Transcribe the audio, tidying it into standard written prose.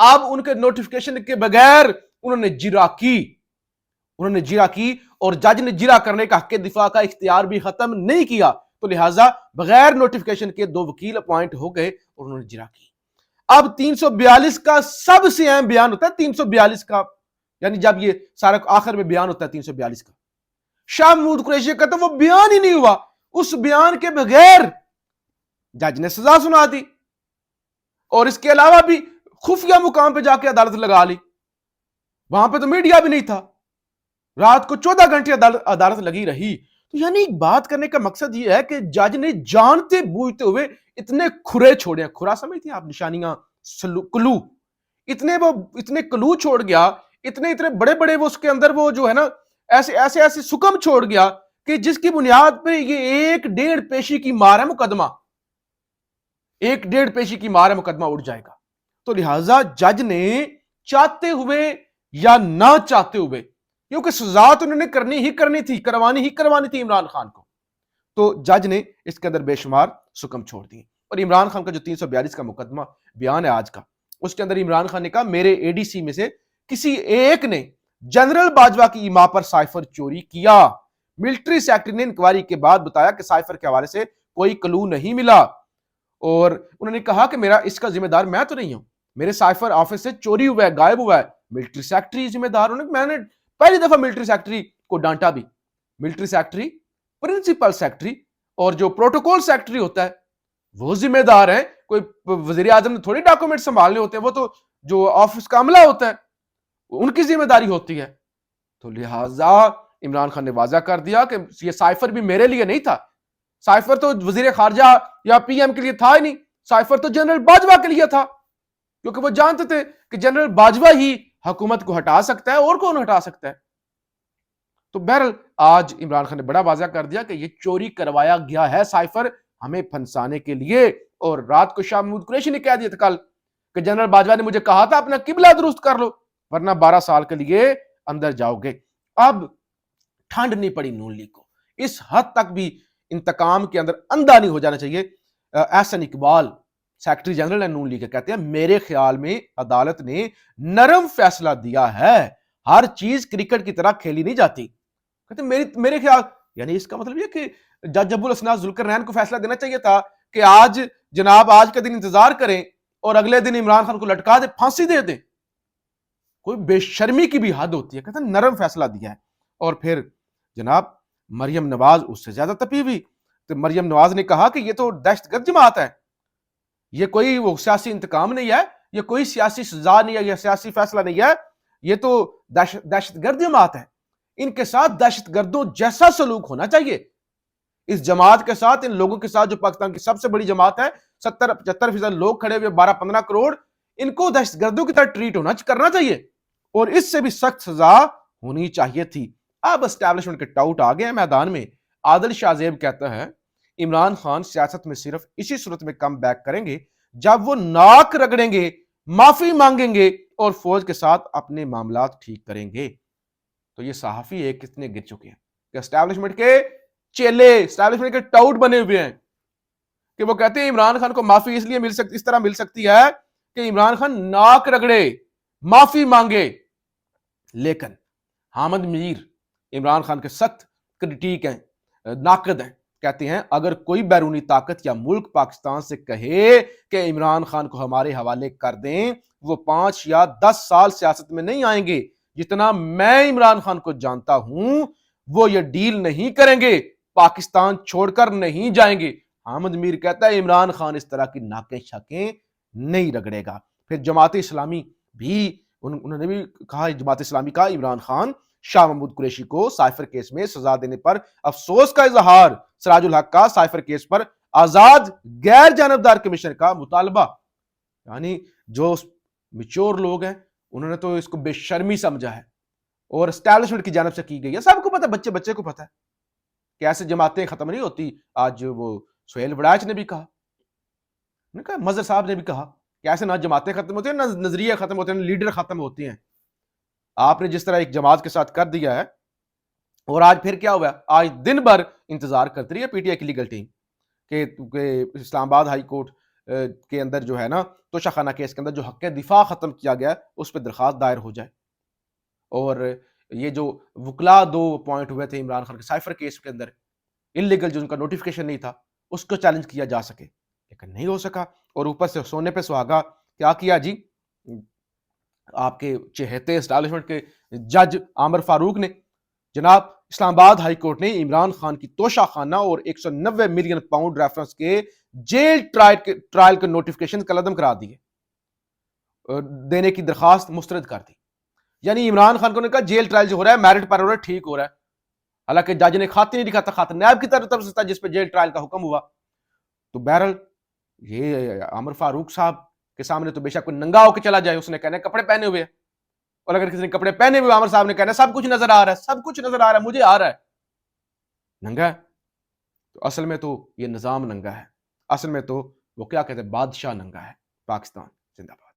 اب ان کے نوٹیفکیشن کے بغیر انہوں نے جرا کی اور جج نے جرا کرنے کا حق دفاع کا اختیار بھی ختم نہیں کیا، تو لہٰذا بغیر نوٹیفکیشن کے 2 وکیل اپوائنٹ ہو گئے اور انہوں نے جرا کی۔ اب 342 کا سب سے اہم بیان ہوتا ہے 342 کا، یعنی جب یہ سارا آخر میں بیان ہوتا ہے 342 کا، شاہ محمود قریشی کا تو وہ بیان ہی نہیں ہوا، اس بیان کے بغیر جج نے سزا سنا دی، اور اس کے علاوہ بھی خفیہ مقام پہ جا کے عدالت لگا لی، وہاں پہ تو میڈیا بھی نہیں تھا، رات کو 14 گھنٹے عدالت لگی رہی۔ تو یعنی بات کرنے کا مقصد یہ ہے کہ جج نے جانتے بوجھتے ہوئے اتنے کھرے چھوڑے، کھرا سمجھتے ہیں آپ، نشانیاں، کلو، اتنے کلو چھوڑ گیا، اتنے بڑے بڑے وہ اس کے اندر وہ جو ہے نا ایسے سکم چھوڑ گیا کہ جس کی بنیاد پہ یہ 1.5 پیشی کی مار ہے مقدمہ، 1.5 پیشی کی مار ہے مقدمہ اڑ جائے گا۔ تو لہٰذا جج نے چاہتے ہوئے یا نہ چاہتے ہوئے، کیونکہ سزا تو انہوں نے کرنی تھی عمران خان کو، تو جج نے اس کے اندر بے شمار سکم چھوڑ دیے۔ اور عمران خان کا جو 342 کا مقدمہ بیان ہے آج کا، اس کے اندر عمران خان نے کہا میرے اے ڈی سی میں سے کسی ایک نے جنرل باجوہ کی ایما پر سائفر چوری کیا۔ ملٹری سیکرٹری نے انکوائری کے بعد بتایا کہ سائفر کے حوالے سے کوئی کلو نہیں ملا، اور انہوں نے کہا کہ میرا اس کا ذمہ دار میں تو نہیں ہوں، میرے سائفر آفس سے چوری ہوا ہے، غائب ہوا ہے، ملٹری سیکرٹری ذمہ دار۔ میں نے پہلی دفعہ ملٹری سیکرٹری کو ڈانٹا بھی۔ ملٹری سیکرٹری، پرنسپل سیکرٹری اور جو پروٹوکول سیکرٹری ہوتا ہے وہ ذمہ دار ہے، کوئی وزیر اعظم نے تھوڑی ڈاکومنٹ سنبھالنے ہوتے ہیں، وہ تو جو آفس کا عملہ ہوتا ہے ان کی ذمہ داری ہوتی ہے۔ تو لہٰذا عمران خان نے واضح کر دیا کہ یہ سائفر بھی میرے لیے نہیں تھا، سائفر تو وزیر خارجہ یا پی ایم کے لیے تھا ہی نہیں، سائفر تو جنرل باجوہ کے لیے تھا، کیونکہ وہ جانتے تھے کہ جنرل باجوہ ہی حکومت کو ہٹا سکتا ہے، اور کون ہٹا سکتا ہے۔ تو بہرحال آج عمران خان نے بڑا واضح کر دیا کہ یہ چوری کروایا گیا ہے سائفر ہمیں پھنسانے کے لیے، اور رات کو شاہ محمود قریشی نے کہہ دیا تھا کل کہ جنرل باجوہ نے مجھے کہا تھا اپنا قبلہ درست کر لو ورنہ 12 سال کے لیے اندر جاؤ گے۔ اب ٹھنڈ نہیں پڑی نون لیگ کو، اس حد تک بھی انتقام کے اندر اندھا نہیں ہو جانا چاہیے۔ احسن اقبال سیکرٹری جنرل ہے نون لیگ کے، کہتے ہیں میرے خیال میں عدالت نے نرم فیصلہ دیا ہے، ہر چیز کرکٹ کی طرح کھیلی نہیں جاتی۔ کہتے ہیں میرے خیال، یعنی اس کا مطلب یہ کہ جج ابو الاسناد ذوالقرنین کو فیصلہ دینا چاہیے تھا کہ آج کا دن انتظار کریں اور اگلے دن عمران خان کو لٹکا دے، پھانسی دے دیں۔ کوئی بے شرمی کی بھی حد ہوتی ہے۔ کہتے ہیں نرم فیصلہ دیا ہے۔ اور پھر جناب مریم نواز اس سے زیادہ تپی ہوئی، تو مریم نواز نے کہا کہ یہ تو دہشت گرد جماعت ہے، یہ کوئی وہ سیاسی انتقام نہیں ہے، یہ کوئی سیاسی سزا نہیں ہے، یہ سیاسی فیصلہ نہیں ہے، یہ تو دہشت گرد جماعت ہے، ان کے ساتھ دہشت گردوں جیسا سلوک ہونا چاہیے۔ اس جماعت کے ساتھ، ان لوگوں کے ساتھ جو پاکستان کی سب سے بڑی جماعت ہے، 70-75% لوگ کھڑے ہوئے، 12-15 کروڑ، ان کو دہشت گردوں کی طرح ٹریٹ کرنا چاہیے، اور اس سے بھی سخت سزا ہونی چاہیے تھی۔ اب اسٹیبلشمنٹ کے ٹاؤٹ آ گئے ہیں میدان میں۔ عادل شاہ زیب کہتا ہے عمران خان سیاست میں صرف اسی صورت میں کم بیک کریں گے جب وہ ناک رگڑیں گے، معافی مانگیں گے اور فوج کے ساتھ اپنے معاملات ٹھیک کریں گے۔ تو یہ صحافی ایک کتنے گر چکے ہیں کہ اسٹیبلشمنٹ کے چیلے، اسٹیبلشمنٹ کے ٹاؤٹ بنے ہوئے ہیں کہ وہ کہتے ہیں عمران خان کو معافی اس لیے اس طرح مل سکتی ہے کہ عمران خان ناک رگڑے، معافی مانگے۔ لیکن حامد میر عمران خان کے سخت کرٹیک ہیں، ناقد ہیں، کہتے ہیں اگر کوئی بیرونی طاقت یا ملک پاکستان سے کہے کہ عمران خان کو ہمارے حوالے کر دیں، وہ 5 یا 10 سال سیاست میں نہیں آئیں گے۔ جتنا میں عمران خان کو جانتا ہوں وہ یہ ڈیل نہیں کریں گے، پاکستان چھوڑ کر نہیں جائیں گے۔ حامد میر کہتا ہے عمران خان اس طرح کی ناکیں شاکیں نہیں رگڑے گا۔ پھر جماعت اسلامی بھی، انہوں نے بھی کہا، جماعت اسلامی کا عمران خان شاہ محمود قریشی کو سائفر کیس میں سزا دینے پر افسوس کا اظہار، سراج الحق کا سائفر کیس پر آزاد غیر جانبدار کمیشن کا مطالبہ۔ یعنی جو میچور لوگ ہیں انہوں نے تو اس کو بے شرمی سمجھا ہے، اور اسٹیبلشمنٹ کی جانب سے کی گئی ہے۔ سب کو پتہ ہے، بچے بچے کو پتہ ہے کہ ایسے جماعتیں ختم نہیں ہوتی۔ آج وہ سہیل وڑائچ نے بھی کہا، مظہر صاحب نے بھی کہا کہ ایسے نہ جماعتیں ختم ہوتی ہیں، نہ نظریے ختم ہوتے ہیں، نہ لیڈر ختم ہوتے ہیں۔ آپ نے جس طرح ایک جماعت کے ساتھ کر دیا ہے، اور آج پھر کیا ہوا ہے، آج دن بھر انتظار کرتی رہی ہے پی ٹی آئی کی لیگل ٹیم کہ اسلام آباد ہائی کورٹ کے اندر جو ہے نا توشہ خانہ کیس کے اندر جو حق دفاع ختم کیا گیا اس پہ درخواست دائر ہو جائے، اور یہ جو وکلا 2 پوائنٹ ہوئے تھے عمران خان کے سائفر کیس کے اندر، انلیگل جو ان کا نوٹیفیکیشن نہیں تھا اس کو چیلنج کیا جا سکے، لیکن نہیں ہو سکا۔ اور اوپر سے سونے پہ سہاگا کیا کیا جی، آپ کے چہتے اسٹیبلشمنٹ کے جج عامر فاروق نے، جناب اسلام آباد ہائی کورٹ نے عمران خان کی توشہ خانہ اور 190 ملین پاؤنڈ ریفرنس کے جیل ٹرائل کے نوٹیفیکیشن قلعدم کرا دیے، دینے کی درخواست مسترد کر دی۔ یعنی عمران خان کو نے کہا جیل ٹرائل جو ہو رہا ہے میرٹ پر ہو رہا ہے، ٹھیک ہو رہا ہے، حالانکہ جج نے خاطر نہیں دکھا تھا، خاطر نیاب کی طرف سے تھا جس پہ جیل ٹرائل کا حکم ہوا۔ تو بہرحال یہ عامر فاروق صاحب کے سامنے تو بے شک کوئی ننگا ہو کے چلا جائے، اس نے کہنا ہے کپڑے پہنے ہوئے ہیں، اور اگر کسی نے کپڑے پہنے ہوئے عامر صاحب نے کہنا ہے سب کچھ نظر آ رہا ہے، سب کچھ نظر آ رہا ہے، مجھے آ رہا ہے، ننگا ہے۔ تو اصل میں تو یہ نظام ننگا ہے، اصل میں تو وہ کیا کہتے ہیں بادشاہ ننگا ہے۔ پاکستان زندہ باد۔